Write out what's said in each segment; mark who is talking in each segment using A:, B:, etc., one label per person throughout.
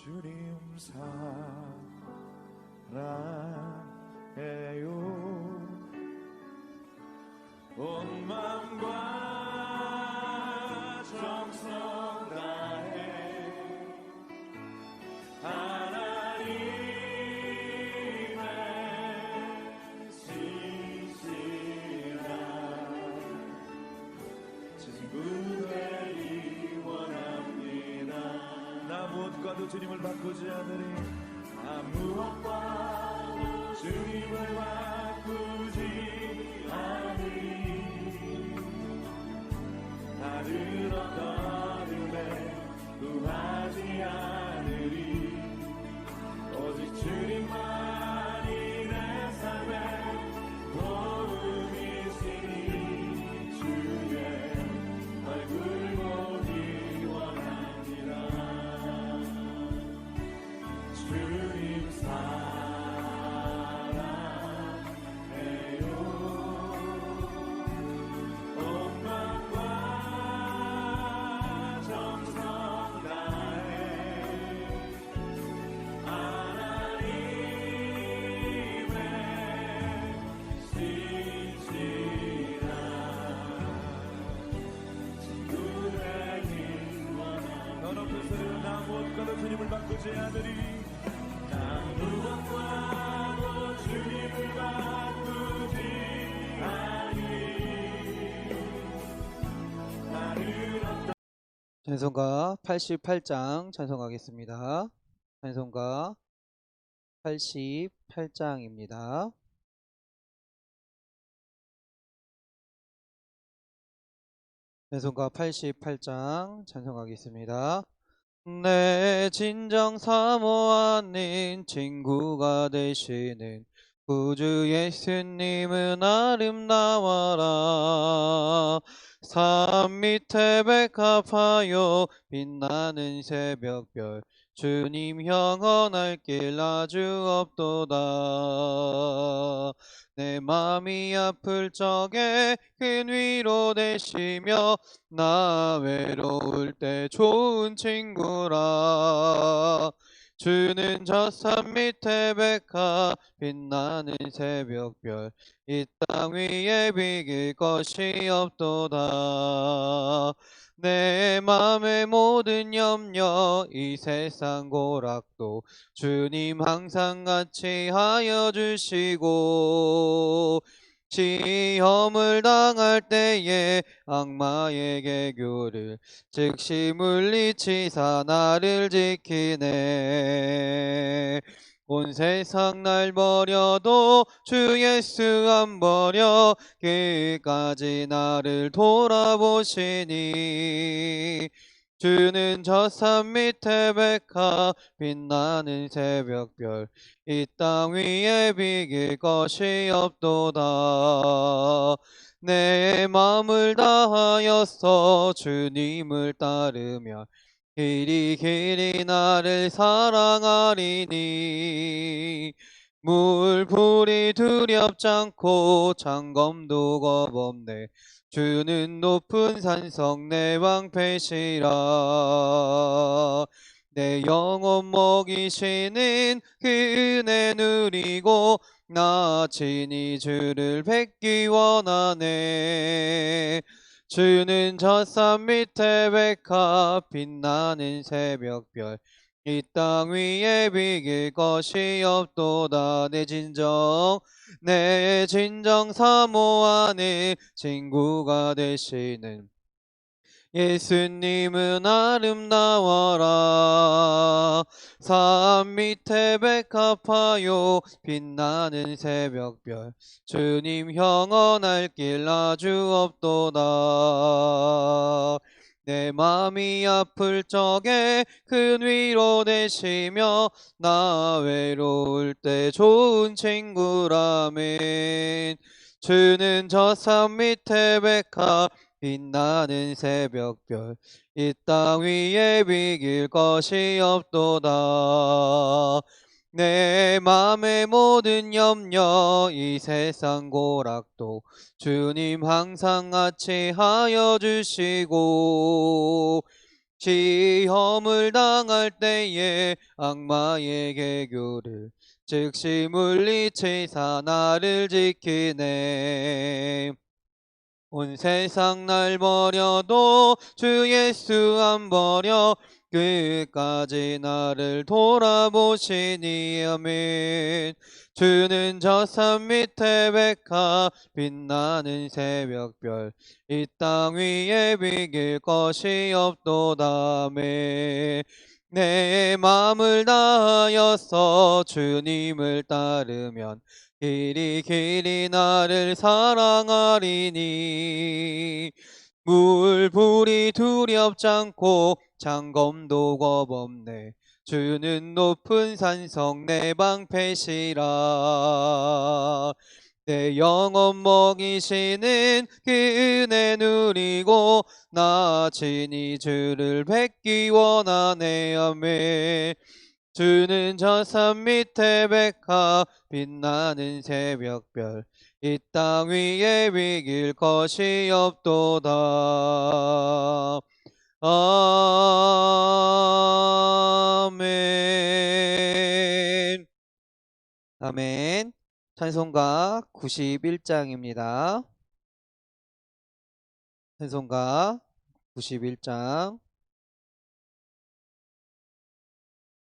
A: 주님 사랑해요. 온 마음과 정성 다해 하나님의 신실한 친구 되기 원합니다. 나 무엇과도 주님을 바꾸지 않으리. 나 무엇과도 주님을 바꾸지 않으리. 다른 어떤 은혜 구하지 않으리. 오직 주님만이 내 삶의 도움이시니 주의 얼굴 보기 원합니다. 주님 사랑해요. 온 마음과 정성 다해 하나님의 신실한 친구 되기 원합니다. 너 높은 소리로 나 무엇과도 주님을 바꾸지 않으리. 나 무엇과도 주님을 바꾸지 않으리. 나를 어떤
B: 찬송가 88장 찬송하겠습니다. 찬송가 88장입니다. 찬송가 88장 찬송하겠습니다. 내 진정 사모하는 친구가 되시는 구주 예수님은 아름다워라. 산 밑에 백합하여 빛나는 새벽별 주님 영원할 길 아주 없도다. 내 맘이 아플 적에 큰 위로 되시며 나 외로울 때 좋은 친구라. 주는 저 산 밑에 백합 빛나는 새벽별 이 땅 위에 비길 것이 없도다. 내 맘의 모든 염려 이 세상 고락도 주님 항상 같이 하여 주시고 시험을 당할 때에 악마의 개교를 즉시 물리치사 나를 지키네. 온 세상 날 버려도 주 예수 안 버려 끝까지 나를 돌아보시니. 주는 저 산 밑에 백합 빛나는 새벽별 이 땅 위에 비길 것이 없도다. 내 마음을 다하여서 주님을 따르면 길이 길이 나를 사랑하리니. 물불이 두렵지 않고 장검도 겁없네. 주는 높은 산성 내 방패시라. 내 영혼 먹이시는 그 은혜 누리고 나 친히 주를 뵙기 원하네. 주는 저 산 밑에 백합 빛나는 새벽별 이 땅 위에 비길 것이 없도다. 내 진정 사모하는 친구가 되시는 예수님은 아름다워라. 산 밑에 백합하여 빛나는 새벽별 주님 영원할 길 아주 없도다. 내 맘이 아플 적에 큰 위로 되시며 나 외로울 때 좋은 친구라면. 주는 저 산 밑에 백합 빛나는 새벽별 이 땅 위에 비길 것이 없도다. 내 맘의 모든 염려 이 세상 고락도 주님 항상 같이 하여 주시고 시험을 당할 때에 악마의 개교를 즉시 물리치사 나를 지키네. 온 세상 날 버려도 주 예수 안 버려 끝까지 나를 돌아보시니 아멘. 주는 저 산 밑에 백합 빛나는 새벽별 이 땅 위에 비길 것이 없도다 아멘. 내 마음을 다하여서 주님을 따르면 길이 길이 나를 사랑하리니 물불이 두렵지 않고 장검도 겁없네. 주는 높은 산성 내 방패시라. 내 영혼 먹이시는 그 은혜 누리고 나 친히 주를 뵙기 원하네 아멘. 주는 저 산 밑에 백합 빛나는 새벽별 이 땅 위에 비길 것이 없도다 아멘. 아멘. 찬송가 91장입니다. 찬송가 91장.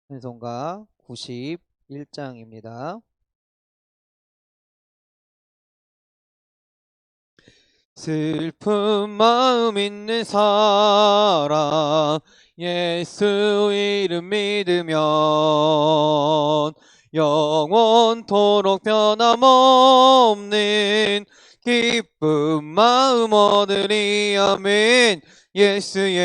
B: 찬송가 91장입니다. 슬픈 마음 있는 사람 예수 이름 믿으면 영원토록 변함없는 기쁜 마음 얻으리 아멘. 예수의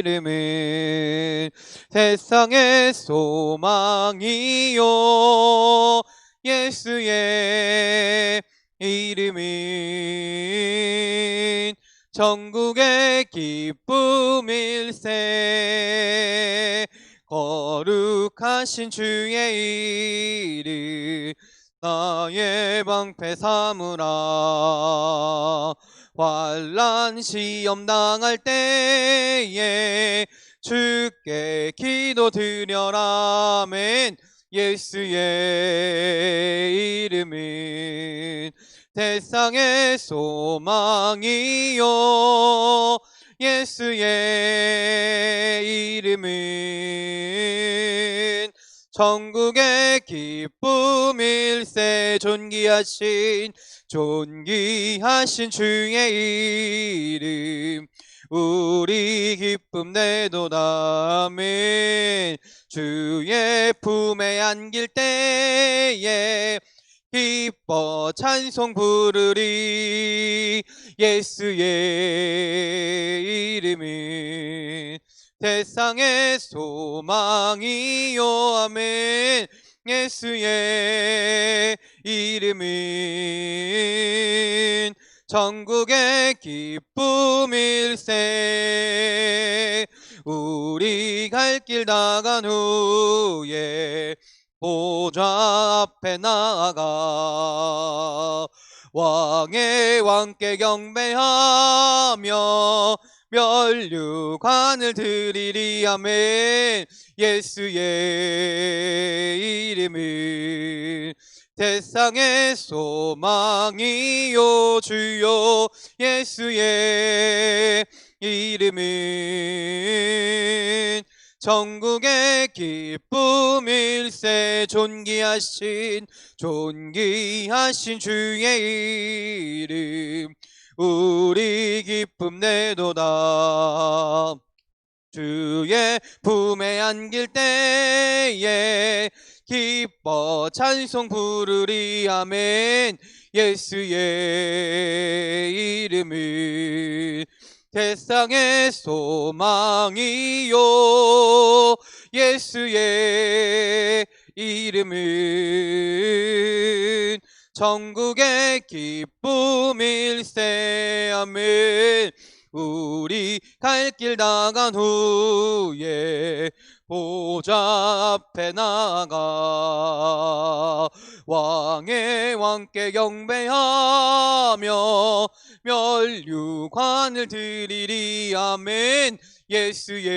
B: 이름은 세상의 소망이요 예수의 이름은 천국의 기쁨일세. 거룩하신 주의 이름 나의 방패 삼으라. 환난 시험 당할 때에 주께 기도드려라 아멘. 예수의 이름은 세상의 소망이요 예수의 이름은 천국의 기쁨일세. 존귀하신 주의 이름 우리 기쁨 내도다 아멘. 주의 품에 안길 때에 기뻐 찬송 부르리. 예수의 이름은 세상의 소망이요 아멘. 예수의 이름은 천국의 기쁨일세. 우리 갈 길 나간 후에 보좌 앞에 나아가 왕의 왕께 경배하며 면류관을 드리리 아멘. 예수의 이름은 세상의 소망이요 주요 예수의 이름은 천국의 기쁨일세. 존귀하신 주의 이름 우리 기쁨 내도다. 주의 품에 안길 때에 기뻐 찬송 부르리 아멘. 예수의 이름은 세상의 소망이요 예수의 이름은 천국의 기쁨일세 아멘. 우리 갈 길 나간 후에 보좌 앞에 나가 왕의 왕께 경배하며 면류관을 드리리. 아멘. 예수의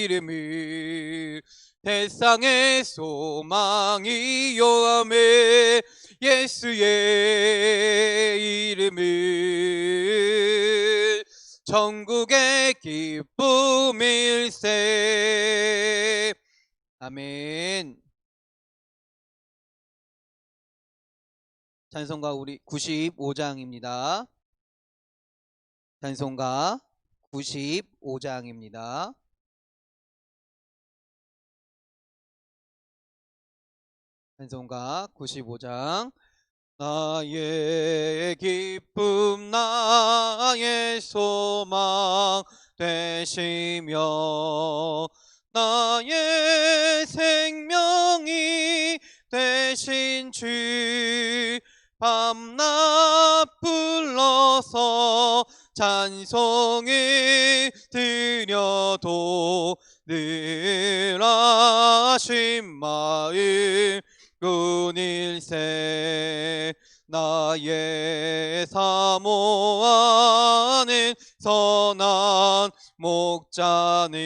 B: 이름을 세상의 소망이요. 아멘. 예수의 이름을 천국의 기쁨일세. 아멘. 찬송가 우리 95장입니다. 찬송가 95장입니다. 찬송가 95장. 나의 기쁨 나의 소망 되시며 나의 생명이 되신 주 밤낮 불러서 찬송을 드려도 늘 아신 마음 군일세. 나의 사모하는 선한 목자는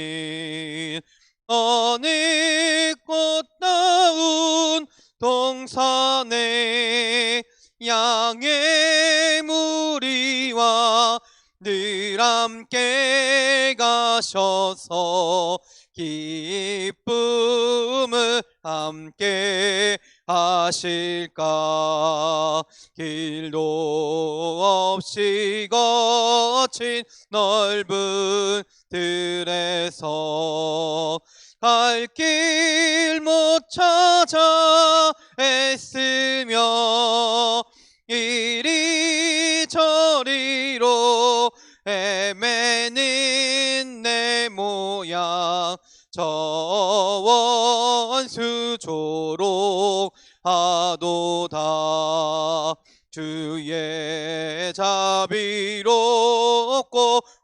B: 어느 꽃다운 동산에 양의 무리와 늘 함께 가셔서 기쁨을 함께 하실까. 길도 없이 거친 넓은 들에서 갈 길 못 찾아 애쓰며 이리저리로 헤매는 내 모양 저 원수 조롱하도다. 주의 자비롭고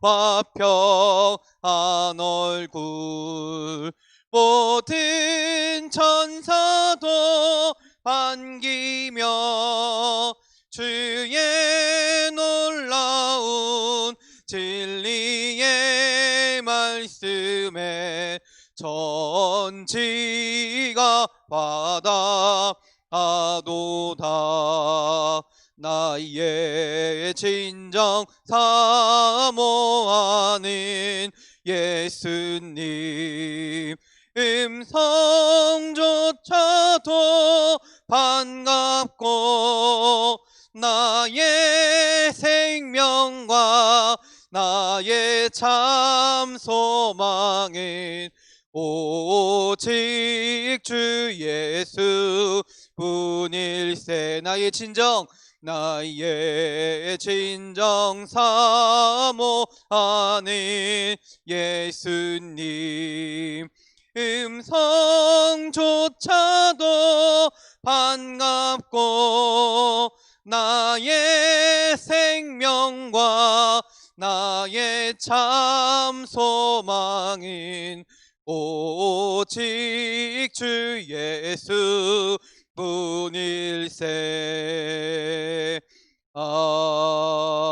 B: 화평한 얼굴 모든 천사도 반기며 주의 놀라운 진리의 말씀에 천지가 바다하도다. 나의 진정 사모하는 예수님 음성조차도 반갑고 나의 생명과 나의 참 소망은 오직 주 예수 분일세. 나의 진정 사모하는 예수님 음성조차도 반갑고 나의 생명과 나의 참 소망은 오직 주 예수 분일세. 아멘.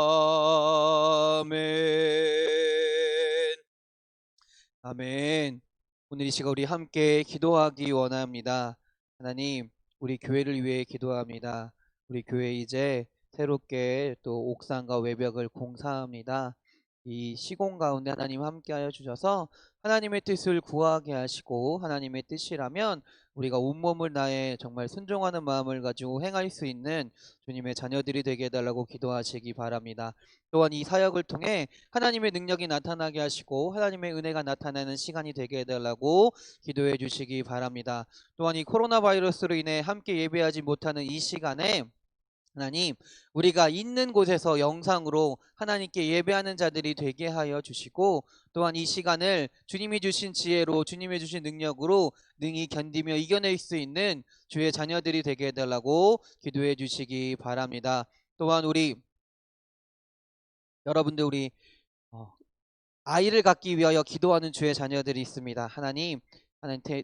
B: 아멘. 오늘 이 시간 우리 함께 기도하기 원합니다. 하나님, 우리 교회를 위해 기도합니다. 우리 교회 이제 새롭게 또 옥상과 외벽을 공사합니다. 이 시공 가운데 하나님 함께하여 주셔서 하나님의 뜻을 구하게 하시고 하나님의 뜻이라면 우리가 온몸을 다해 정말 순종하는 마음을 가지고 행할 수 있는 주님의 자녀들이 되게 해달라고 기도하시기 바랍니다. 또한 이 사역을 통해 하나님의 능력이 나타나게 하시고 하나님의 은혜가 나타나는 시간이 되게 해달라고 기도해 주시기 바랍니다. 또한 이 코로나 바이러스로 인해 함께 예배하지 못하는 이 시간에 하나님, 우리가 있는 곳에서 영상으로 하나님께 예배하는 자들이 되게 하여 주시고 또한 이 시간을 주님이 주신 지혜로 주님이 주신 능력으로 능히 견디며 이겨낼 수 있는 주의 자녀들이 되게 해달라고 기도해 주시기 바랍니다. 또한 우리 여러분들 우리 아이를 갖기 위하여 기도하는 주의 자녀들이 있습니다. 하나님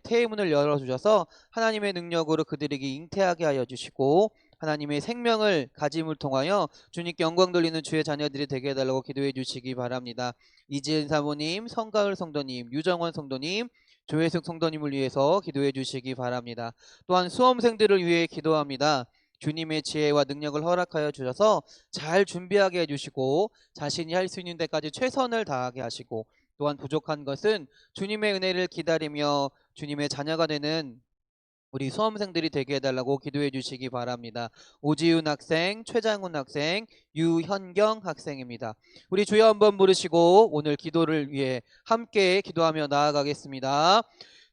B: 태의 문을 열어주셔서 하나님의 능력으로 그들에게 잉태하게 하여 주시고 하나님의 생명을 가짐을 통하여 주님께 영광 돌리는 주의 자녀들이 되게 해달라고 기도해 주시기 바랍니다. 이지은 사모님, 성가을 성도님, 유정원 성도님, 조혜숙 성도님을 위해서 기도해 주시기 바랍니다. 또한 수험생들을 위해 기도합니다. 주님의 지혜와 능력을 허락하여 주셔서 잘 준비하게 해주시고 자신이 할 수 있는 데까지 최선을 다하게 하시고 또한 부족한 것은 주님의 은혜를 기다리며 주님의 자녀가 되는 우리 수험생들이 되게 해달라고 기도해 주시기 바랍니다. 오지훈 학생, 최장훈 학생, 유현경 학생입니다. 우리 주여 한번 부르시고 오늘 기도를 위해 함께 기도하며 나아가겠습니다.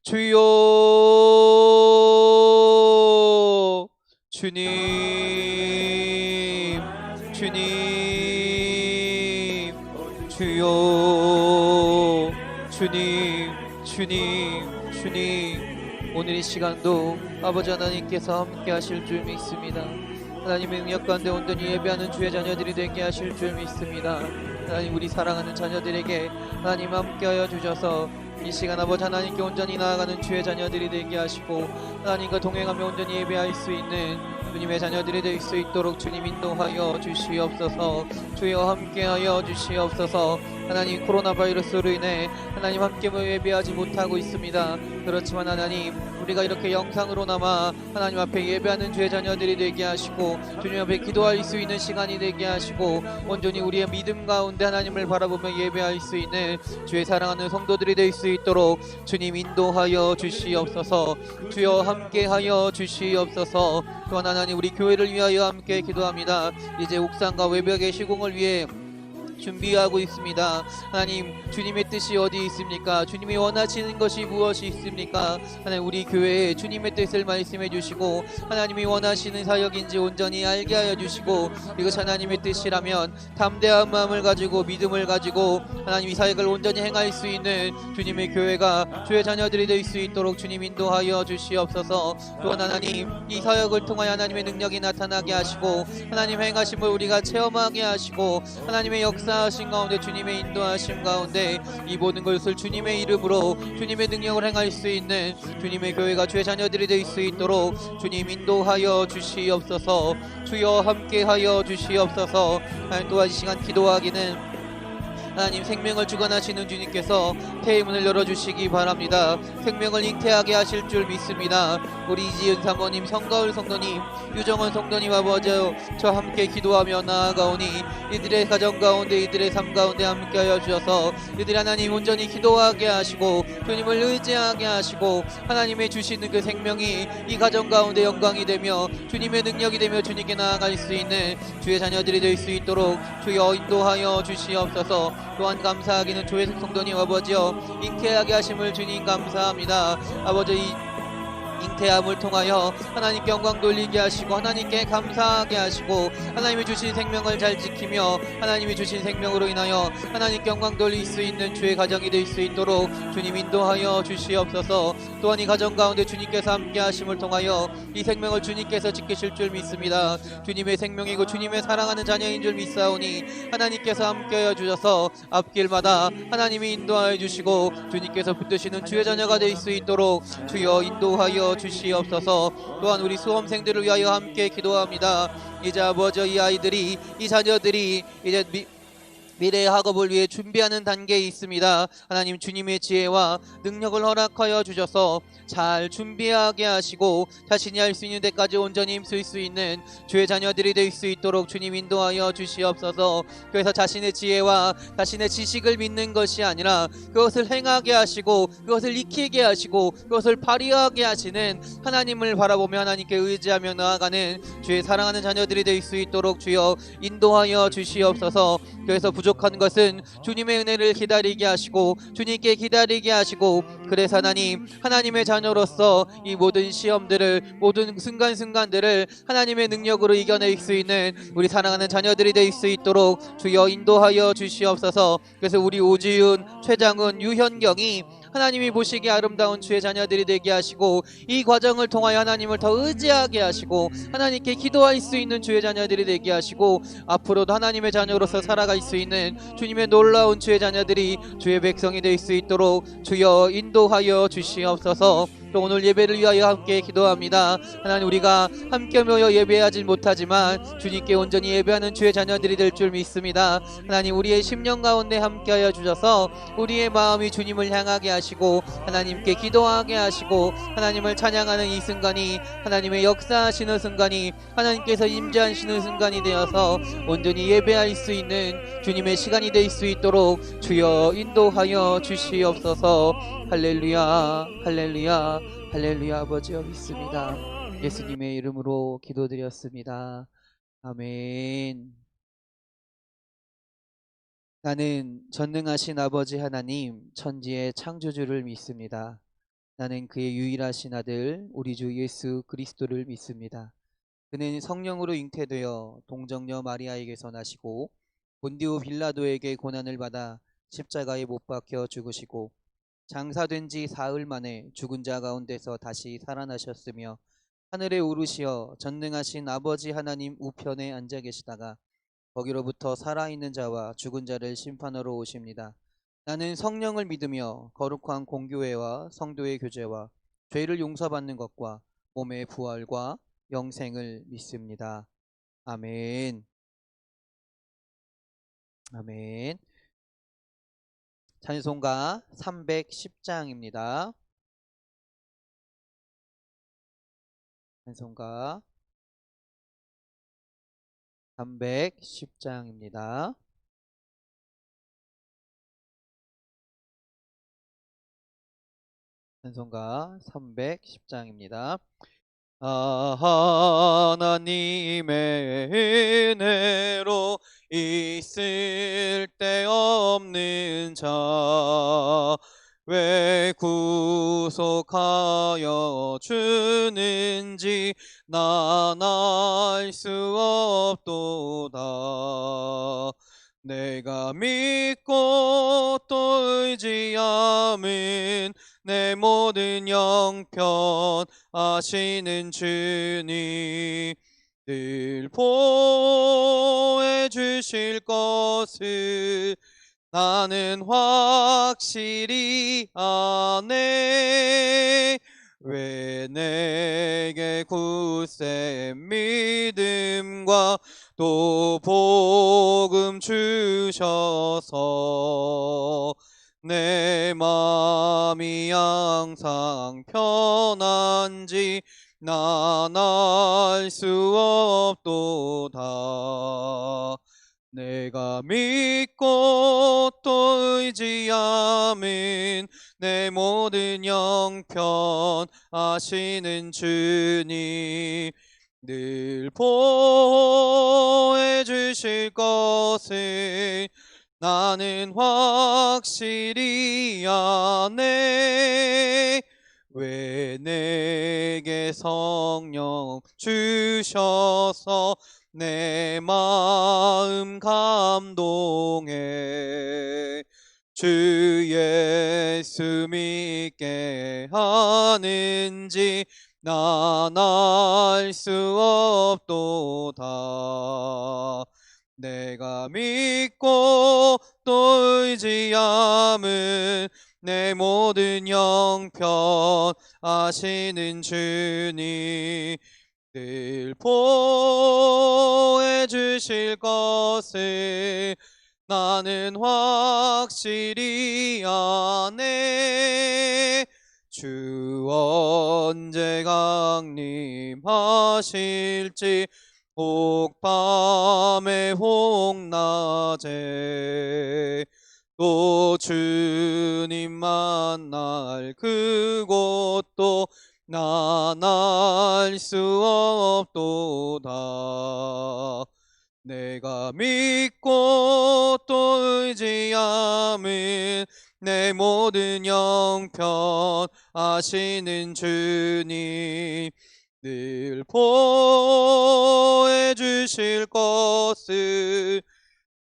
B: 주여 주님 주님 주여 주님 주님 주님 오늘 이 시간도 아버지 하나님께서 함께 하실 줄 믿습니다. 하나님의 능력 가운데 온전히 예배하는 주의 자녀들이 되게 하실 줄 믿습니다. 하나님 우리 사랑하는 자녀들에게 하나님 함께하여 주셔서 이 시간 아버지 하나님께 온전히 나아가는 주의 자녀들이 되게 하시고 하나님과 동행하며 온전히 예배할 수 있는 주님의 자녀들이 될 수 있도록 주님 인도하여 주시옵소서. 주여 함께하여 주시옵소서. 하나님 코로나 바이러스로 인해 하나님 함께 예배하지 못하고 있습니다. 그렇지만 하나님 우리가 이렇게 영상으로나마 하나님 앞에 예배하는 주의 자녀들이 되게 하시고 주님 앞에 기도할 수 있는 시간이 되게 하시고 온전히 우리의 믿음 가운데 하나님을 바라보며 예배할 수 있는 주의 사랑하는 성도들이 될 수 있도록 주님 인도하여 주시옵소서. 주여 함께하여 주시옵소서. 또한 하나님 우리 교회를 위하여 함께 기도합니다. 이제 옥상과 외벽의 시공을 위해 준비하고 있습니다. 하나님 주님의 뜻이 어디 있습니까? 주님이 원하시는 것이 무엇이 있습니까? 하나님 우리 교회에 주님의 뜻을 말씀해 주시고 하나님이 원하시는 사역인지 온전히 알게 하여 주시고 이것이 하나님의 뜻이라면 담대한 마음을 가지고 믿음을 가지고 하나님 이 사역을 온전히 행할 수 있는 주님의 교회가 주의 자녀들이 될 수 있도록 주님 인도하여 주시옵소서. 또한 하나님 이 사역을 통하여 하나님의 능력이 나타나게 하시고 하나님 행하심을 우리가 체험하게 하시고 하나님의 역사하신 가운데 주님의 인도하심 가운데 이 모든 것을 주님의 이름으로 주님의 능력을 행할 수 있는 주님의 교회가 주의 자녀들이 될 수 있도록 주님 인도하여 주시옵소서. 주여 함께하여 주시옵소서. 또한 이 시간 기도하기는 하나님 생명을 주관하시는 주님께서 태의 문을 열어주시기 바랍니다. 생명을 잉태하게 하실 줄 믿습니다. 우리 이지은 사모님, 성가을 성도님, 유정원 성도님 아버지 저 함께 기도하며 나아가오니 이들의 가정 가운데 이들의 삶 가운데 함께하여 주셔서 이들이 하나님 온전히 기도하게 하시고 주님을 의지하게 하시고 하나님의 주시는 그 생명이 이 가정 가운데 영광이 되며 주님의 능력이 되며 주님께 나아갈 수 있는 주의 자녀들이 될 수 있도록 주여 인도하여 주시옵소서. 또한 감사하기는 조혜숙 성도님 아버지여 잉태하게 하심을 주님 감사합니다. 아버지 잉태함을 통하여 하나님께 영광 돌리게 하시고 하나님께 감사하게 하시고 하나님이 주신 생명을 잘 지키며 하나님이 주신 생명으로 인하여 하나님께 영광 돌릴 수 있는 주의 가정이 될 수 있도록 주님 인도하여 주시옵소서. 또한 이 가정 가운데 주님께서 함께 하심을 통하여 이 생명을 주님께서 지키실 줄 믿습니다. 주님의 생명이고 주님의 사랑하는 자녀인 줄 믿사오니 하나님께서 함께하여 주셔서 앞길마다 하나님이 인도하여 주시고 주님께서 붙드시는 주의 자녀가 될 수 있도록 주여 인도하여 주시옵소서. 또한 우리 수험생들을 위하여 함께 기도합니다. 이제 아버지 이 아이들이 이 자녀들이 이제 미래의 학업을 위해 준비하는 단계에 있습니다. 하나님 주님의 지혜와 능력을 허락하여 주셔서 잘 준비하게 하시고 자신이 할 수 있는 데까지 온전히 힘쓸 수 있는 주의 자녀들이 될 수 있도록 주님 인도하여 주시옵소서. 그래서 자신의 지혜와 자신의 지식을 믿는 것이 아니라 그것을 행하게 하시고 그것을 익히게 하시고 그것을 발휘하게 하시는 하나님을 바라보며 하나님께 의지하며 나아가는 주의 사랑하는 자녀들이 될 수 있도록 주여 인도하여 주시옵소서. 그래서 부족한 것은 주님의 은혜를 기다리게 하시고 주님께 기다리게 하시고 그래서 하나님의 자녀로서 이 모든 시험들을 모든 순간순간들을 하나님의 능력으로 이겨낼 수 있는 우리 사랑하는 자녀들이 될 수 있도록 주여 인도하여 주시옵소서. 그래서 우리 오지훈, 최장훈, 유현경이 하나님이 보시기에 아름다운 주의 자녀들이 되게 하시고, 이 과정을 통하여 하나님을 더 의지하게 하시고 하나님께 기도할 수 있는 주의 자녀들이 되게 하시고, 앞으로도 하나님의 자녀로서 살아갈 수 있는 주님의 놀라운 주의 자녀들이 주의 백성이 될 수 있도록 주여 인도하여 주시옵소서. 또 오늘 예배를 위하여 함께 기도합니다. 하나님, 우리가 함께 모여 예배하지 못하지만 주님께 온전히 예배하는 주의 자녀들이 될 줄 믿습니다. 하나님, 우리의 심령 가운데 함께하여 주셔서 우리의 마음이 주님을 향하게 하시고 하나님께 기도하게 하시고, 하나님을 찬양하는 이 순간이 하나님의 역사하시는 순간이 하나님께서 임재하시는 순간이 되어서 온전히 예배할 수 있는 주님의 시간이 될 수 있도록 주여 인도하여 주시옵소서. 할렐루야, 할렐루야, 할렐루야. 아버지여 믿습니다. 예수님의 이름으로 기도드렸습니다. 아멘. 나는 전능하신 아버지 하나님, 천지의 창조주를 믿습니다. 나는 그의 유일하신 아들 우리 주 예수 그리스도를 믿습니다. 그는 성령으로 잉태되어 동정녀 마리아에게서 나시고 본디오 빌라도에게 고난을 받아 십자가에 못 박혀 죽으시고 장사된 지 사흘 만에 죽은 자 가운데서 다시 살아나셨으며 하늘에 오르시어 전능하신 아버지 하나님 우편에 앉아 계시다가 거기로부터 살아있는 자와 죽은 자를 심판하러 오십니다. 나는 성령을 믿으며 거룩한 공교회와 성도의 교제와 죄를 용서받는 것과 몸의 부활과 영생을 믿습니다. 아멘. 아멘. 찬송가 310장입니다. 찬송가 310장입니다. 찬송가 310장입니다. 하나님의 은혜로 있을 데 없는 자 왜 구속하여 주는지 난 알 수 없도다. 내가 믿고 또 의지함은 내 모든 형편 아시는 주님 늘 보호해 주실 것을 나는 확실히 아네. 왜 내게 굳센 믿음과 또 복음 주셔서 내 마음이 항상 편한지 난 알 수 없도다. 내가 믿고 또 의지함은 내 모든 형편 아시는 주님 늘 보호해 주실 것을 나는 확실히 아네. 왜 내게 성령 주셔서 내 마음 감동해 주 예수 믿게 하는지 난 알 수 없도다. 내가 믿고 또 의지함은 내 모든 형편 아시는 주님 늘 보호해 주실 것을 나는 확실히 아네. 주 언제 강림하실지 혹 밤에 혹 낮에 또 주님 만날 그곳도 난 알 수 없도다. 내가 믿고 또 의지함은 내 모든 형편 아시는 주님 늘 보호해 주실 것을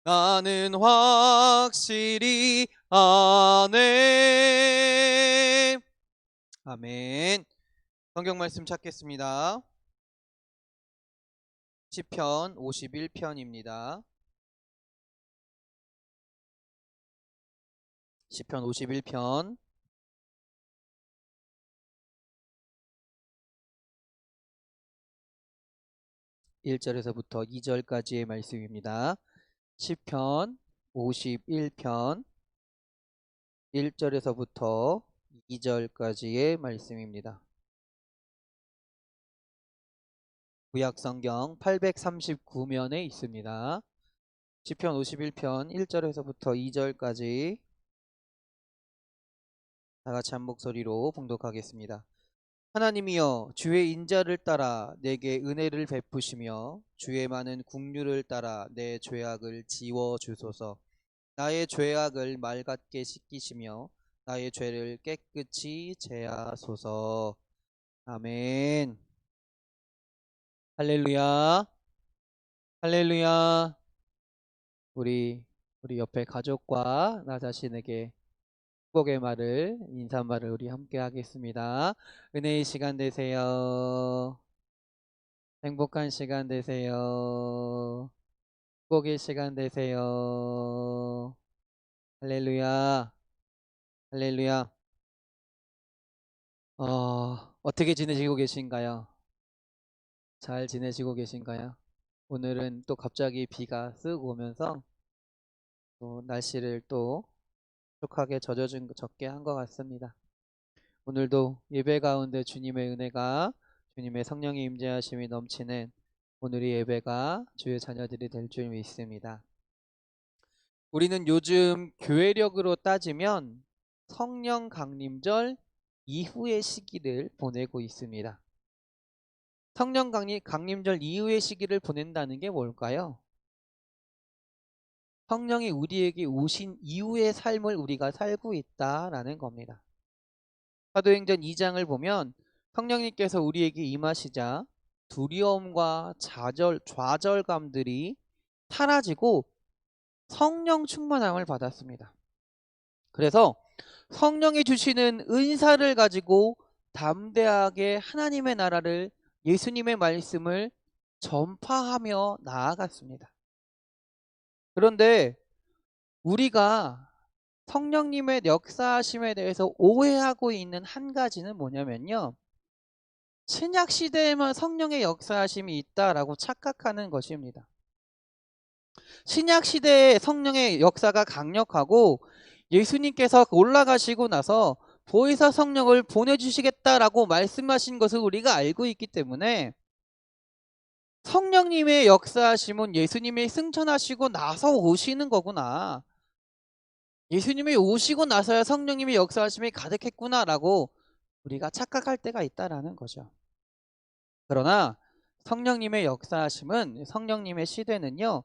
B: 나는 확실히 아네. 아멘. 성경 말씀 찾겠습니다. 시편 51편입니다. 시편 51편 1절에서부터 2절까지의 말씀입니다. 시편 51편 1절에서부터 2절까지의 말씀입니다. 구약성경 839면에 있습니다. 시편 51편 1절에서부터 2절까지 다같이 한 목소리로 봉독하겠습니다. 하나님이여, 주의 인자를 따라 내게 은혜를 베푸시며 주의 많은 긍휼을 따라 내 죄악을 지워 주소서. 나의 죄악을 맑게 씻기시며 나의 죄를 깨끗이 제하소서. 아멘. 할렐루야. 할렐루야. 우리 옆에 가족과 나 자신에게 축복의 말을, 인사말을 우리 함께 하겠습니다. 은혜의 시간 되세요. 행복한 시간 되세요. 축복의 시간 되세요. 할렐루야. 할렐루야. 어떻게 지내시고 계신가요? 잘 지내시고 계신가요? 오늘은 또 갑자기 비가 쓱 오면서 또 날씨를 또 촉촉하게 젖게 한 것 같습니다. 오늘도 예배 가운데 주님의 은혜가, 주님의 성령의 임재하심이 넘치는 오늘의 예배가 주의 자녀들이 될 줄 믿습니다. 우리는 요즘 교회력으로 따지면 성령 강림절 이후의 시기를 보내고 있습니다. 성령 강림절 이후의 시기를 보낸다는 게 뭘까요? 성령이 우리에게 오신 이후의 삶을 우리가 살고 있다라는 겁니다. 사도행전 2장을 보면 성령님께서 우리에게 임하시자 두려움과 좌절감들이 사라지고 성령 충만함을 받았습니다. 그래서 성령이 주시는 은사를 가지고 담대하게 하나님의 나라를, 예수님의 말씀을 전파하며 나아갔습니다. 그런데 우리가 성령님의 역사하심에 대해서 오해하고 있는 한 가지는 뭐냐면요, 신약 시대에만 성령의 역사하심이 있다라고 착각하는 것입니다. 신약 시대에 성령의 역사가 강력하고 예수님께서 올라가시고 나서 보혜사 성령을 보내주시겠다라고 말씀하신 것을 우리가 알고 있기 때문에 성령님의 역사하심은 예수님이 승천하시고 나서 오시는 거구나, 예수님이 오시고 나서야 성령님의 역사하심이 가득했구나라고 우리가 착각할 때가 있다라는 거죠. 그러나 성령님의 역사하심은, 성령님의 시대는요,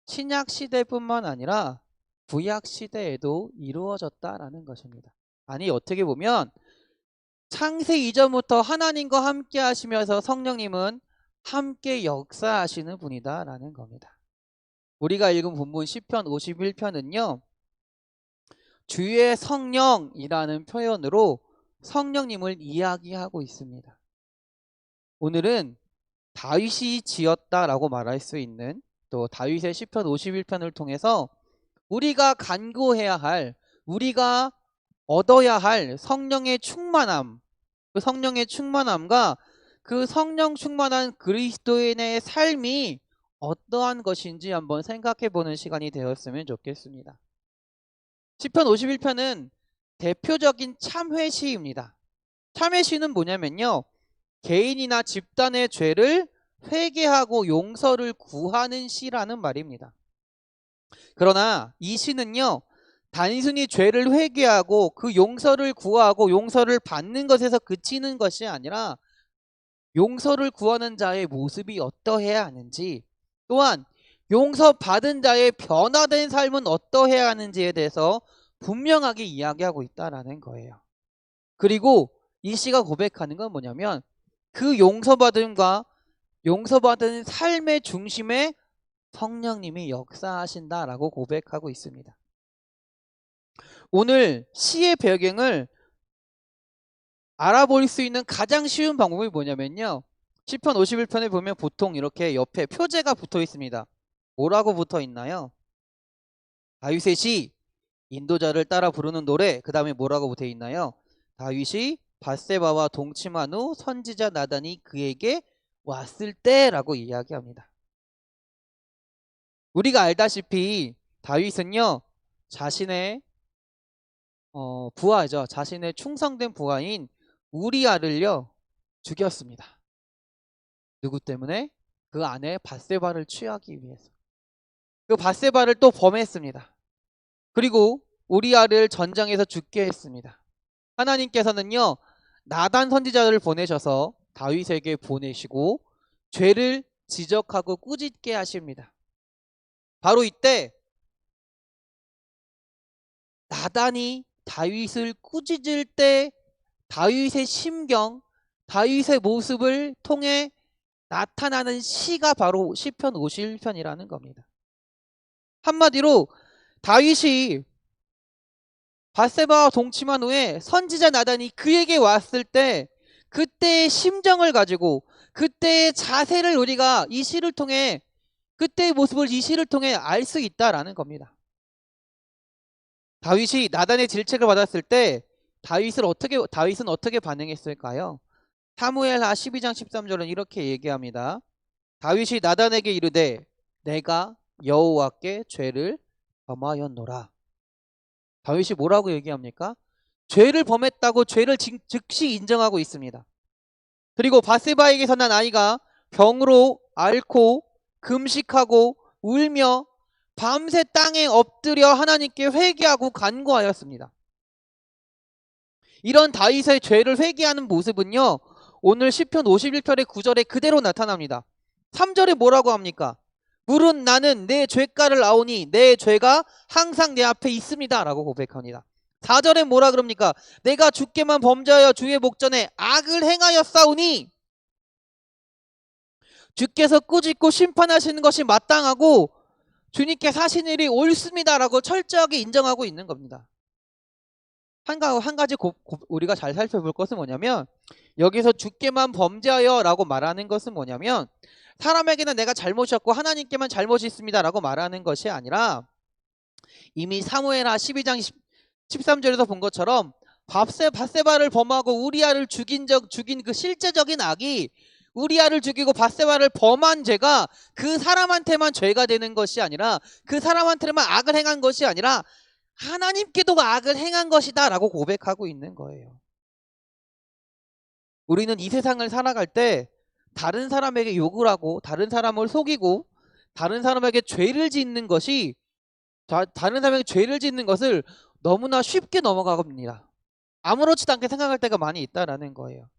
B: 신약 시대뿐만 아니라 구약 시대에도 이루어졌다라는 것입니다. 아니, 어떻게 보면 창세 이전부터 하나님과 함께 하시면서 성령님은 함께 역사하시는 분이다라는 겁니다. 우리가 읽은 본문 시편 51편은요, 주의 성령이라는 표현으로 성령님을 이야기하고 있습니다. 오늘은 다윗이 지었다라고 말할 수 있는, 또 다윗의 시편 51편을 통해서 우리가 간구해야 할, 우리가 얻어야 할 성령의 충만함, 그 성령의 충만함과 그 성령 충만한 그리스도인의 삶이 어떠한 것인지 한번 생각해 보는 시간이 되었으면 좋겠습니다. 시편 51편은 대표적인 참회시입니다. 참회시는 뭐냐면요, 개인이나 집단의 죄를 회개하고 용서를 구하는 시라는 말입니다. 그러나 이 시는요, 단순히 죄를 회개하고 그 용서를 구하고 용서를 받는 것에서 그치는 것이 아니라 용서를 구하는 자의 모습이 어떠해야 하는지, 또한 용서받은 자의 변화된 삶은 어떠해야 하는지에 대해서 분명하게 이야기하고 있다라는 거예요. 그리고 이 시가 고백하는 건 뭐냐면, 그 용서받음과 용서받은 삶의 중심에 성령님이 역사하신다라고 고백하고 있습니다. 오늘 시의 배경을 알아볼 수 있는 가장 쉬운 방법이 뭐냐면요. 시편 51편에 보면 보통 이렇게 옆에 표제가 붙어 있습니다. 뭐라고 붙어 있나요? 다윗의 시, 인도자를 따라 부르는 노래, 그 다음에 뭐라고 붙어 있나요? 다윗이 밧세바와 동침한 후 선지자 나단이 그에게 왔을 때라고 이야기합니다. 우리가 알다시피 다윗은요, 자신의 부하죠. 자신의 충성된 부하인 우리아를요 죽였습니다. 누구 때문에? 그 아내 밧세바를 취하기 위해서. 그 밧세바를 또 범했습니다. 그리고 우리아를 전장에서 죽게 했습니다. 하나님께서는요, 나단 선지자를 보내셔서 다윗에게 보내시고 죄를 지적하고 꾸짖게 하십니다. 바로 이때 나단이 다윗을 꾸짖을 때 다윗의 심경, 다윗의 모습을 통해 나타나는 시가 바로 시편 51편이라는 겁니다. 한마디로 다윗이 밧세바와 동침한 후에 선지자 나단이 그에게 왔을 때 그때의 심정을 가지고 그때의 자세를 우리가 이 시를 통해, 그때의 모습을 이 시를 통해 알 수 있다라는 겁니다. 다윗이 나단의 질책을 받았을 때 다윗은 어떻게 반응했을까요? 사무엘하 12장 13절은 이렇게 얘기합니다. 다윗이 나단에게 이르되 내가 여호와께 죄를 범하였노라. 다윗이 뭐라고 얘기합니까? 죄를 범했다고 죄를 즉시 인정하고 있습니다. 그리고 밧세바에게서 난 아이가 병으로 앓고 금식하고 울며 밤새 땅에 엎드려 하나님께 회개하고 간구하였습니다. 이런 다윗의 죄를 회개하는 모습은요, 오늘 시편 51편의 9절에 그대로 나타납니다. 3절에 뭐라고 합니까? 물은 나는 내 죄가를 아오니 내 죄가 항상 내 앞에 있습니다 라고 고백합니다. 4절에 뭐라 그럽니까? 내가 주께만 범죄하여 주의 목전에 악을 행하였사오니 주께서 꾸짖고 심판하시는 것이 마땅하고 주님께 사신 일이 옳습니다 라고 철저하게 인정하고 있는 겁니다. 한 가지 우리가 잘 살펴볼 것은 뭐냐면, 여기서 주께만 범죄하여 라고 말하는 것은 뭐냐면 사람에게는 내가 잘못이었고 하나님께만 잘못이 있습니다 라고 말하는 것이 아니라, 이미 사무엘하 12장 13절에서 본 것처럼 밧세바를 범하고 우리아를 죽인 그 실제적인 악이, 우리아를 죽이고 밧세바를 범한 죄가 그 사람한테만 죄가 되는 것이 아니라, 그 사람한테만 악을 행한 것이 아니라 하나님께도 악을 행한 것이다 라고 고백하고 있는 거예요. 우리는 이 세상을 살아갈 때 다른 사람에게 욕을 하고 다른 사람을 속이고 다른 사람에게 죄를 짓는 것이, 다른 사람에게 죄를 짓는 것을 너무나 쉽게 넘어갑니다. 아무렇지도 않게 생각할 때가 많이 있다라는 거예요.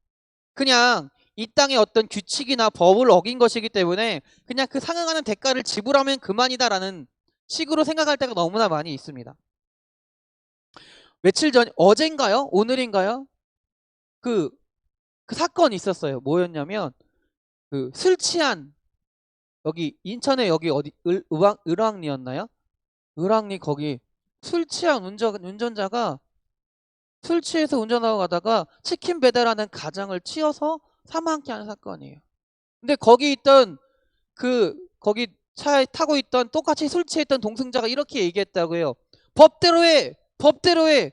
B: 그냥 이 땅의 어떤 규칙이나 법을 어긴 것이기 때문에 그냥 그 상응하는 대가를 지불하면 그만이다라는 식으로 생각할 때가 너무나 많이 있습니다. 며칠 전, 어젠가요? 오늘인가요? 그 사건이 있었어요. 뭐였냐면, 술 취한, 여기 인천에 여기 어디 을왕리였나요? 을왕리 거기 술 취한 운전자가 술 취해서 운전하고 가다가 치킨 배달하는 가장을 치어서 사망케 하는 사건이에요. 근데 거기 거기 차에 타고 있던 똑같이 술 취했던 동승자가 이렇게 얘기했다고 해요. 법대로 해! 법대로 해!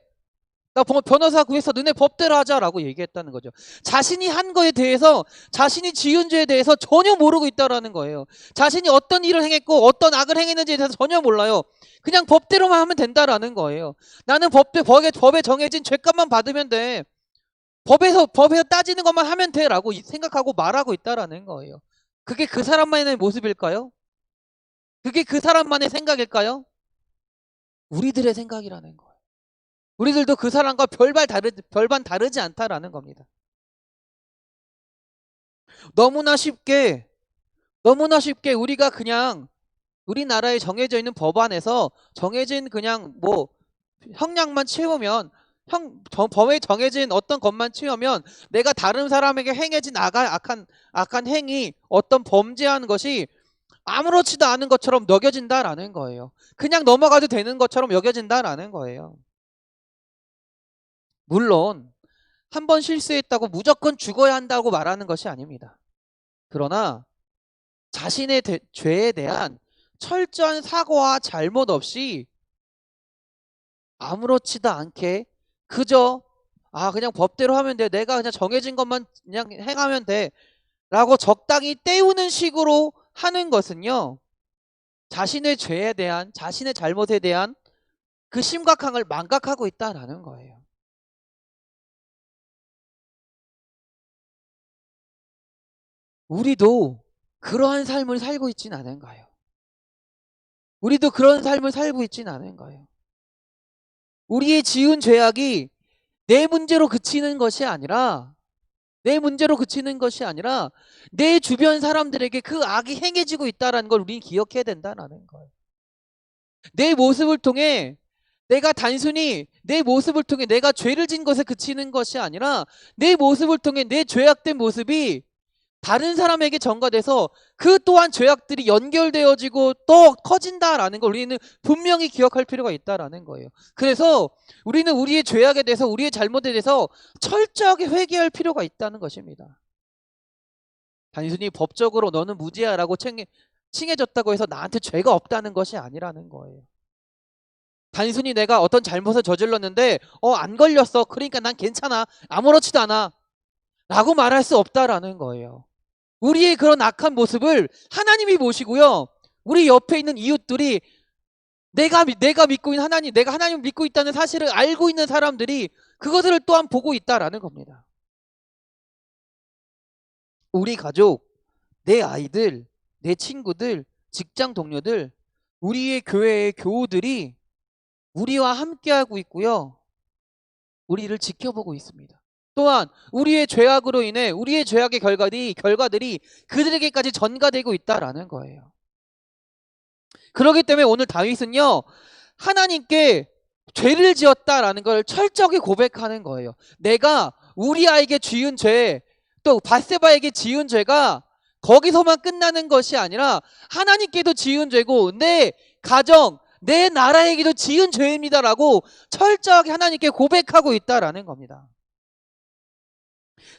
B: 나 변호사 구해서 너네 법대로 하자라고 얘기했다는 거죠. 자신이 한 거에 대해서, 자신이 지은 죄에 대해서 전혀 모르고 있다라는 거예요. 자신이 어떤 일을 행했고 어떤 악을 행했는지에 대해서 전혀 몰라요. 그냥 법대로만 하면 된다라는 거예요. 나는 법에 정해진 죄값만 받으면 돼. 법에서 따지는 것만 하면 돼라고 생각하고 말하고 있다라는 거예요. 그게 그 사람만의 모습일까요? 그게 그 사람만의 생각일까요? 우리들의 생각이라는 거예요. 우리들도 그 사람과 별반 다르지 않다라는 겁니다. 너무나 쉽게 우리가 그냥 우리나라에 정해져 있는 법안에서 정해진 그냥 형량만 채우면, 법에 정해진 어떤 것만 채우면 내가 다른 사람에게 행해진 악한 행위, 어떤 범죄한 것이 아무렇지도 않은 것처럼 여겨진다라는 거예요. 그냥 넘어가도 되는 것처럼 여겨진다라는 거예요. 물론 한 번 실수했다고 무조건 죽어야 한다고 말하는 것이 아닙니다. 그러나 자신의 죄에 대한 철저한 사과와 잘못 없이 아무렇지도 않게 그저 그냥 법대로 하면 돼. 내가 그냥 정해진 것만 그냥 행하면 돼. 라고 적당히 때우는 식으로 하는 것은요. 자신의 죄에 대한, 자신의 잘못에 대한 그 심각함을 망각하고 있다라는 거예요. 우리도 그러한 삶을 살고 있진 않은 거예요. 우리도 그런 삶을 살고 있진 않은 거예요. 우리의 지은 죄악이 내 문제로 그치는 것이 아니라 내 주변 사람들에게 그 악이 행해지고 있다는 걸 우리는 기억해야 된다는 거예요. 내 모습을 통해 내가 단순히 내 모습을 통해 내가 죄를 진 것에 그치는 것이 아니라 내 모습을 통해 내 죄악된 모습이 다른 사람에게 전가돼서 그 또한 죄악들이 연결되어지고 또 커진다라는 걸 우리는 분명히 기억할 필요가 있다라는 거예요. 그래서 우리는 우리의 죄악에 대해서, 우리의 잘못에 대해서 철저하게 회개할 필요가 있다는 것입니다. 단순히 법적으로 너는 무죄야라고 칭해졌다고 해서 나한테 죄가 없다는 것이 아니라는 거예요. 단순히 내가 어떤 잘못을 저질렀는데 안 걸렸어, 그러니까 난 괜찮아, 아무렇지도 않아 라고 말할 수 없다라는 거예요. 우리의 그런 악한 모습을 하나님이 보시고요, 우리 옆에 있는 이웃들이 내가 믿고 있는 하나님, 내가 하나님을 믿고 있다는 사실을 알고 있는 사람들이 그것을 또한 보고 있다라는 겁니다. 우리 가족, 내 아이들, 내 친구들, 직장 동료들, 우리의 교회의 교우들이 우리와 함께하고 있고요, 우리를 지켜보고 있습니다. 또한 우리의 죄악으로 인해 우리의 죄악의 결과들이 그들에게까지 전가되고 있다라는 거예요. 그렇기 때문에 오늘 다윗은요, 하나님께 죄를 지었다라는 걸 철저하게 고백하는 거예요. 내가 우리아에게 지은 죄, 또 밧세바에게 지은 죄가 거기서만 끝나는 것이 아니라 하나님께도 지은 죄고 내 가정, 내 나라에게도 지은 죄입니다라고 철저하게 하나님께 고백하고 있다라는 겁니다.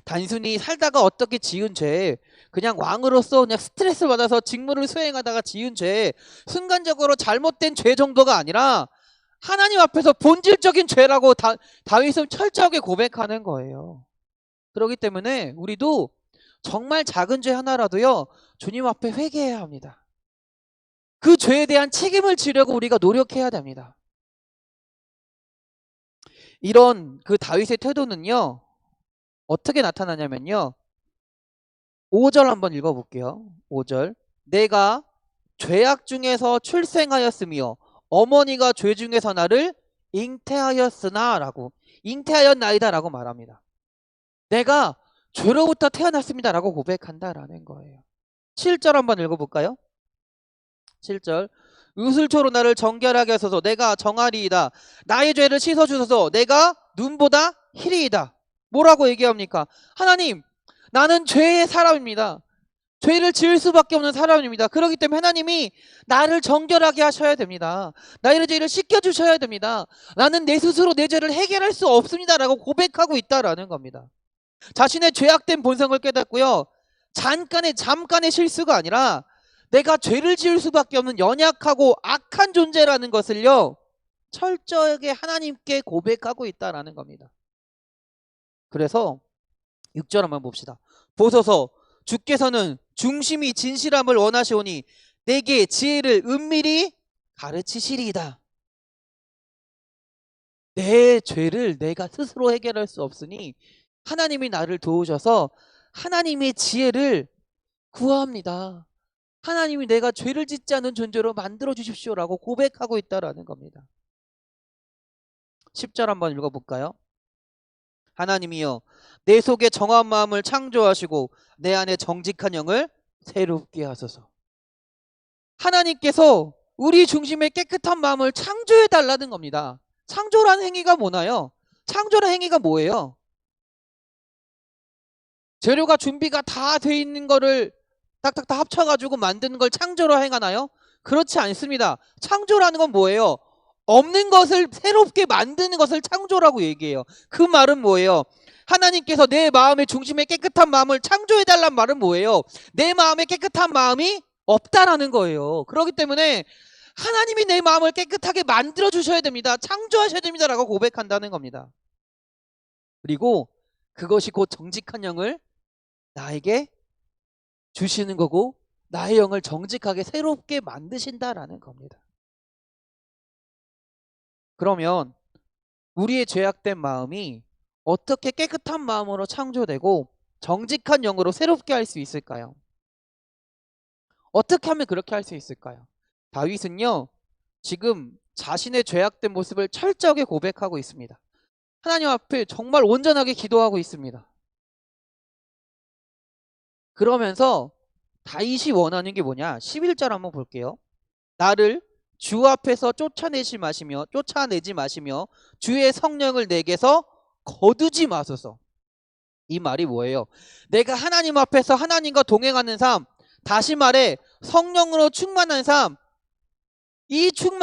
B: 단순히 살다가 어떻게 지은 죄, 그냥 왕으로서 그냥 스트레스를 받아서 직무를 수행하다가 지은 죄, 순간적으로 잘못된 죄 정도가 아니라 하나님 앞에서 본질적인 죄라고 다윗은 철저하게 고백하는 거예요. 그렇기 때문에 우리도 정말 작은 죄 하나라도요, 주님 앞에 회개해야 합니다. 그 죄에 대한 책임을 지려고 우리가 노력해야 됩니다. 이런 그 다윗의 태도는요, 어떻게 나타나냐면요, 5절 한번 읽어볼게요. 5절. 내가 죄악 중에서 출생하였으며 어머니가 죄 중에서 나를 잉태하였으나 라고, 잉태하였나이다 라고 말합니다. 내가 죄로부터 태어났습니다 라고 고백한다라는 거예요. 7절 한번 읽어볼까요? 7절. 의술초로 나를 정결하게 하소서. 내가 정하리이다. 나의 죄를 씻어주소서. 내가 눈보다 희리이다. 뭐라고 얘기합니까? 하나님, 나는 죄의 사람입니다. 죄를 지을 수밖에 없는 사람입니다. 그렇기 때문에 하나님이 나를 정결하게 하셔야 됩니다. 나의 죄를 씻겨주셔야 됩니다. 나는 내 스스로 내 죄를 해결할 수 없습니다 라고 고백하고 있다라는 겁니다. 자신의 죄악된 본성을 깨닫고요, 잠깐의 실수가 아니라 내가 죄를 지을 수밖에 없는 연약하고 악한 존재라는 것을요, 철저하게 하나님께 고백하고 있다라는 겁니다. 그래서 6절 한번 봅시다. 보소서, 주께서는 중심이 진실함을 원하시오니 내게 지혜를 은밀히 가르치시리이다. 내 죄를 내가 스스로 해결할 수 없으니 하나님이 나를 도우셔서 하나님의 지혜를 구합니다. 하나님이 내가 죄를 짓지 않은 존재로 만들어 주십시오라고 고백하고 있다라는 겁니다. 10절 한번 읽어볼까요? 하나님이여, 내 속에 정한 마음을 창조하시고 내 안에 정직한 영을 새롭게 하소서. 하나님께서 우리 중심에 깨끗한 마음을 창조해 달라는 겁니다. 창조라는 행위가 뭐나요? 창조라는 행위가 뭐예요? 재료가 준비가 다 돼 있는 거를 딱딱딱 합쳐가지고 만드는 걸 창조로 행하나요? 그렇지 않습니다. 창조라는 건 뭐예요? 없는 것을 새롭게 만드는 것을 창조라고 얘기해요. 그 말은 뭐예요? 하나님께서 내 마음의 중심에 깨끗한 마음을 창조해달란 말은 뭐예요? 내 마음에 깨끗한 마음이 없다라는 거예요. 그렇기 때문에 하나님이 내 마음을 깨끗하게 만들어 주셔야 됩니다. 창조하셔야 됩니다. 라고 고백한다는 겁니다. 그리고 그것이 곧 정직한 영을 나에게 주시는 거고 나의 영을 정직하게 새롭게 만드신다라는 겁니다. 그러면 우리의 죄악된 마음이 어떻게 깨끗한 마음으로 창조되고 정직한 영으로 새롭게 할 수 있을까요? 어떻게 하면 그렇게 할 수 있을까요? 다윗은요, 지금 자신의 죄악된 모습을 철저하게 고백하고 있습니다. 하나님 앞에 정말 온전하게 기도하고 있습니다. 그러면서 다윗이 원하는 게 뭐냐? 11절 한번 볼게요. 나를 주 앞에서 쫓아내지 마시며 주의 성령을 내게서 거두지 마소서. 이 말이 뭐예요? 내가 하나님 앞에서 하나님과 동행하는 삶, 다시 말해 성령으로 충만한 삶,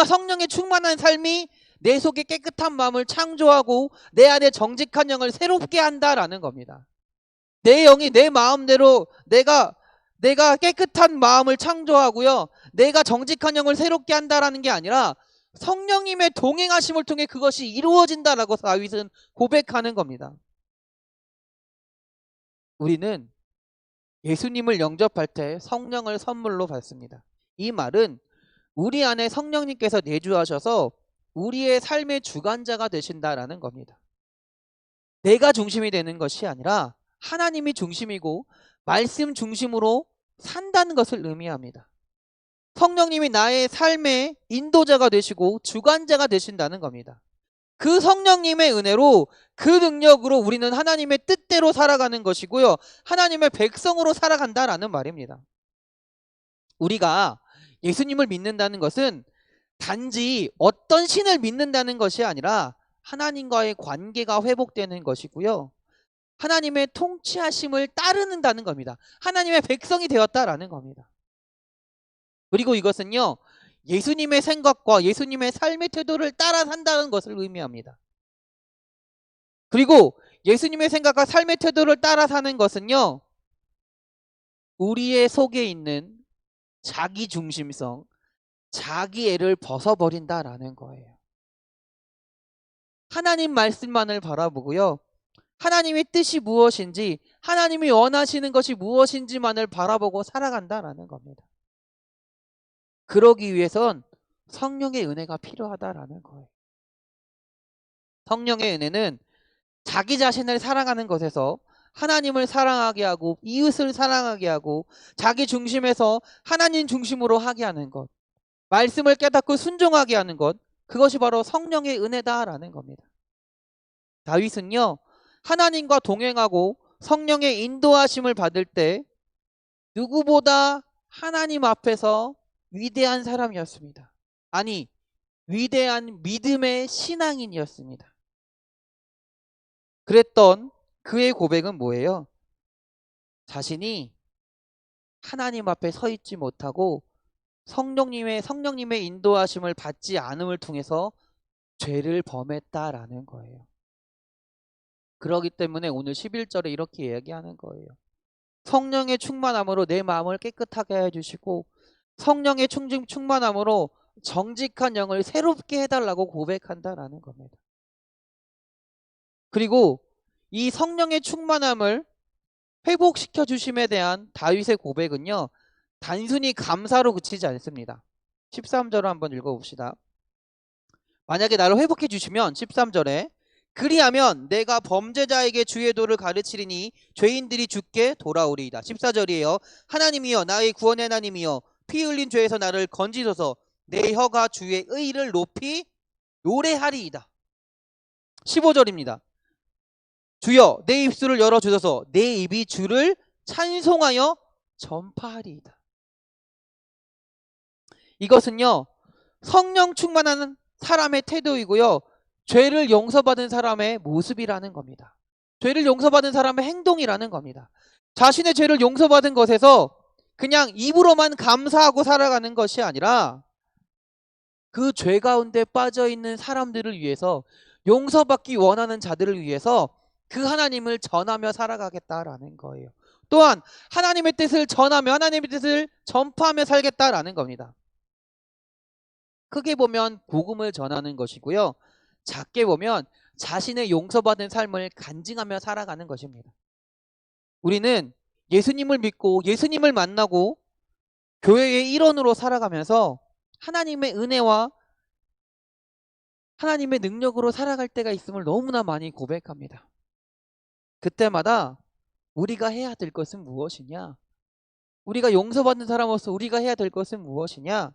B: 성령에 충만한 삶이 내 속에 깨끗한 마음을 창조하고 내 안에 정직한 영을 새롭게 한다라는 겁니다. 내 영이 내 마음대로 내가 깨끗한 마음을 창조하고요, 내가 정직한 영을 새롭게 한다라는 게 아니라 성령님의 동행하심을 통해 그것이 이루어진다라고 다윗은 고백하는 겁니다. 우리는 예수님을 영접할 때 성령을 선물로 받습니다. 이 말은 우리 안에 성령님께서 내주하셔서 우리의 삶의 주관자가 되신다라는 겁니다. 내가 중심이 되는 것이 아니라 하나님이 중심이고 말씀 중심으로 산다는 것을 의미합니다. 성령님이 나의 삶의 인도자가 되시고 주관자가 되신다는 겁니다. 그 성령님의 은혜로, 그 능력으로 우리는 하나님의 뜻대로 살아가는 것이고요, 하나님의 백성으로 살아간다라는 말입니다. 우리가 예수님을 믿는다는 것은 단지 어떤 신을 믿는다는 것이 아니라 하나님과의 관계가 회복되는 것이고요, 하나님의 통치하심을 따르는다는 겁니다. 하나님의 백성이 되었다라는 겁니다. 그리고 이것은요, 예수님의 생각과 예수님의 삶의 태도를 따라 산다는 것을 의미합니다. 그리고 예수님의 생각과 삶의 태도를 따라 사는 것은요, 우리의 속에 있는 자기 중심성, 자기애를 벗어버린다라는 거예요. 하나님 말씀만을 바라보고요, 하나님의 뜻이 무엇인지, 하나님이 원하시는 것이 무엇인지만을 바라보고 살아간다라는 겁니다. 그러기 위해선 성령의 은혜가 필요하다라는 거예요. 성령의 은혜는 자기 자신을 사랑하는 것에서 하나님을 사랑하게 하고 이웃을 사랑하게 하고 자기 중심에서 하나님 중심으로 하게 하는 것, 말씀을 깨닫고 순종하게 하는 것, 그것이 바로 성령의 은혜다라는 겁니다. 다윗은요, 하나님과 동행하고 성령의 인도하심을 받을 때 누구보다 하나님 앞에서 위대한 사람이었습니다. 아니, 위대한 믿음의 신앙인이었습니다. 그랬던 그의 고백은 뭐예요? 자신이 하나님 앞에 서 있지 못하고 성령님의 인도하심을 받지 않음을 통해서 죄를 범했다라는 거예요. 그렇기 때문에 오늘 11절에 이렇게 이야기하는 거예요. 성령의 충만함으로 내 마음을 깨끗하게 해주시고 성령의 충만함으로 정직한 영을 새롭게 해달라고 고백한다라는 겁니다. 그리고 이 성령의 충만함을 회복시켜 주심에 대한 다윗의 고백은요, 단순히 감사로 그치지 않습니다. 13절을 한번 읽어봅시다. 만약에 나를 회복해 주시면 13절에 그리하면 내가 범죄자에게 주의 도를 가르치리니 죄인들이 주께 돌아오리이다. 14절이에요. 하나님이여, 나의 구원의 하나님이여, 피 흘린 죄에서 나를 건지소서. 내 혀가 주의 의를 높이 노래하리이다. 15절입니다. 주여, 내 입술을 열어주소서. 내 입이 주를 찬송하여 전파하리이다. 이것은요, 성령 충만한 사람의 태도이고요, 죄를 용서받은 사람의 모습이라는 겁니다. 죄를 용서받은 사람의 행동이라는 겁니다. 자신의 죄를 용서받은 것에서 그냥 입으로만 감사하고 살아가는 것이 아니라 그 죄 가운데 빠져있는 사람들을 위해서, 용서받기 원하는 자들을 위해서 그 하나님을 전하며 살아가겠다라는 거예요. 또한 하나님의 뜻을 전하며 하나님의 뜻을 전파하며 살겠다라는 겁니다. 크게 보면 복음을 전하는 것이고요. 작게 보면 자신의 용서받은 삶을 간증하며 살아가는 것입니다. 우리는 예수님을 믿고 예수님을 만나고 교회의 일원으로 살아가면서 하나님의 은혜와 하나님의 능력으로 살아갈 때가 있음을 너무나 많이 고백합니다. 그때마다 우리가 해야 될 것은 무엇이냐? 우리가 용서받는 사람으로서 우리가 해야 될 것은 무엇이냐?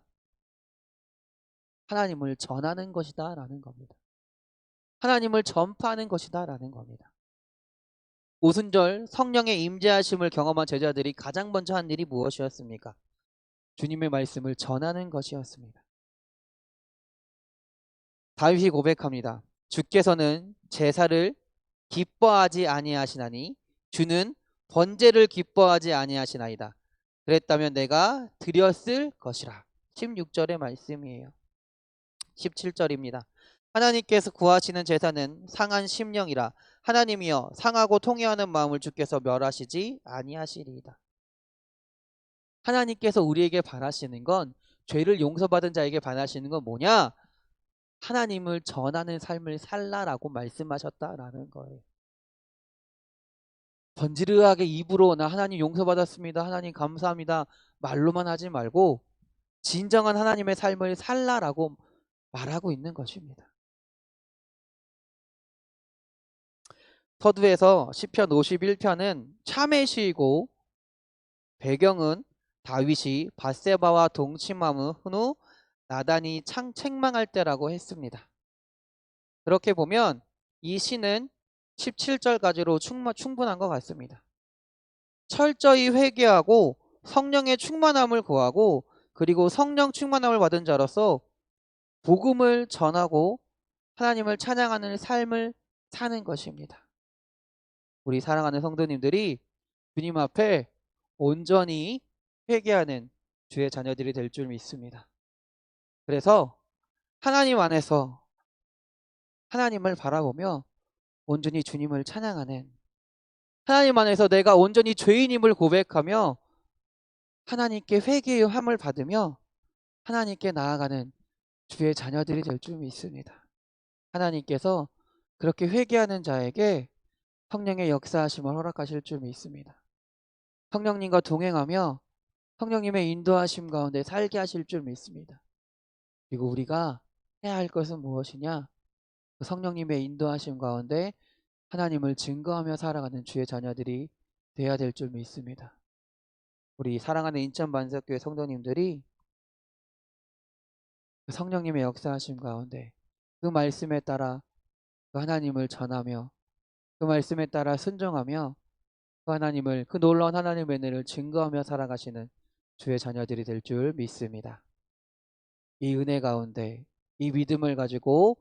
B: 하나님을 전하는 것이다 라는 겁니다. 하나님을 전파하는 것이다 라는 겁니다. 오순절 성령의 임재하심을 경험한 제자들이 가장 먼저 한 일이 무엇이었습니까? 주님의 말씀을 전하는 것이었습니다. 다윗이 고백합니다. 주께서는 제사를 기뻐하지 아니하시나니 주는 번제를 기뻐하지 아니하시나이다. 그랬다면 내가 드렸을 것이라. 16절의 말씀이에요. 17절입니다. 하나님께서 구하시는 제사는 상한 심령이라. 하나님이여 상하고 통회하는 마음을 주께서 멸하시지 아니하시리이다. 하나님께서 우리에게 바라시는 건, 죄를 용서받은 자에게 바라시는 건 뭐냐? 하나님을 전하는 삶을 살라라고 말씀하셨다라는 거예요. 번지르하게 입으로 나 하나님 용서받았습니다, 하나님 감사합니다 말로만 하지 말고 진정한 하나님의 삶을 살라라고 말하고 있는 것입니다. 서두에서 시편 51편은 참회 시이고 배경은 다윗이 밧세바와 동침함 후 나단이 책망할 때라고 했습니다. 그렇게 보면 이 시는 17절까지로 충분한 것 같습니다. 철저히 회개하고 성령의 충만함을 구하고 그리고 성령 충만함을 받은 자로서 복음을 전하고 하나님을 찬양하는 삶을 사는 것입니다. 우리 사랑하는 성도님들이 주님 앞에 온전히 회개하는 주의 자녀들이 될 줄 믿습니다. 그래서 하나님 안에서 하나님을 바라보며 온전히 주님을 찬양하는, 하나님 안에서 내가 온전히 죄인임을 고백하며 하나님께 회개의 함을 받으며 하나님께 나아가는 주의 자녀들이 될 줄 믿습니다. 하나님께서 그렇게 회개하는 자에게 성령의 역사하심을 허락하실 줄 믿습니다. 성령님과 동행하며 성령님의 인도하심 가운데 살게 하실 줄 믿습니다. 그리고 우리가 해야 할 것은 무엇이냐? 그 성령님의 인도하심 가운데 하나님을 증거하며 살아가는 주의 자녀들이 되어야 될 줄 믿습니다. 우리 사랑하는 인천반석교회 성도님들이 그 성령님의 역사하심 가운데 그 말씀에 따라 그 하나님을 전하며 그 말씀에 따라 순종하며 그 하나님을, 그 놀라운 하나님의 은혜를 증거하며 살아가시는 주의 자녀들이 될 줄 믿습니다. 이 은혜 가운데 이 믿음을 가지고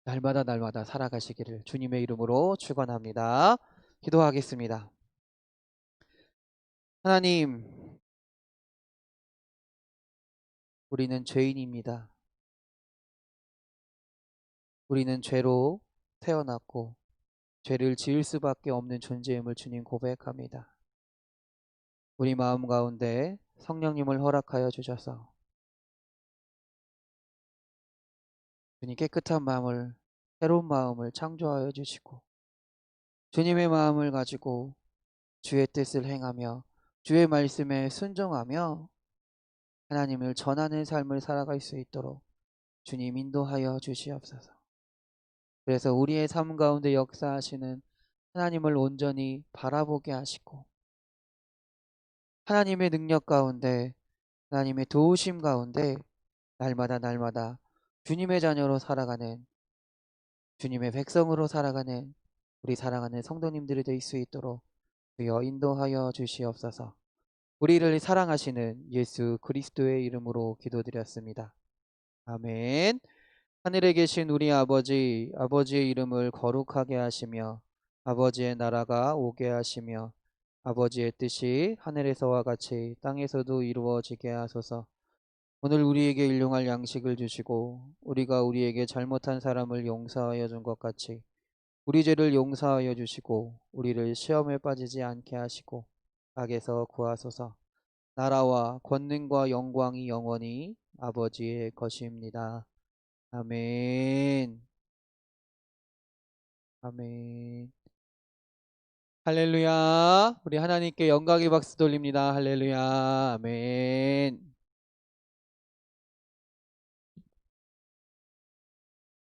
B: 날마다 살아가시기를 주님의 이름으로 축원합니다. 기도하겠습니다. 하나님, 우리는 죄인입니다. 우리는 죄로 태어났고 죄를 지을 수밖에 없는 존재임을 주님 고백합니다. 우리 마음 가운데 성령님을 허락하여 주셔서 주님 깨끗한 마음을, 새로운 마음을 창조하여 주시고 주님의 마음을 가지고 주의 뜻을 행하며 주의 말씀에 순종하며 하나님을 전하는 삶을 살아갈 수 있도록 주님 인도하여 주시옵소서. 그래서 우리의 삶 가운데 역사하시는 하나님을 온전히 바라보게 하시고 하나님의 능력 가운데, 하나님의 도우심 가운데 날마다 주님의 자녀로 살아가는, 주님의 백성으로 살아가는 우리 사랑하는 성도님들이 될 수 있도록 주여 인도하여 주시옵소서. 우리를 사랑하시는 예수 그리스도의 이름으로 기도드렸습니다. 아멘. 하늘에 계신 우리 아버지, 아버지의 이름을 거룩하게 하시며 아버지의 나라가 오게 하시며 아버지의 뜻이 하늘에서와 같이 땅에서도 이루어지게 하소서. 오늘 우리에게 일용할 양식을 주시고 우리가 우리에게 잘못한 사람을 용서하여 준 것 같이 우리 죄를 용서하여 주시고 우리를 시험에 빠지지 않게 하시고 악에서 구하소서. 나라와 권능과 영광이 영원히 아버지의 것입니다. 아멘. 아멘. 할렐루야. 우리 하나님께 영광의 박수 돌립니다. 할렐루야. 아멘.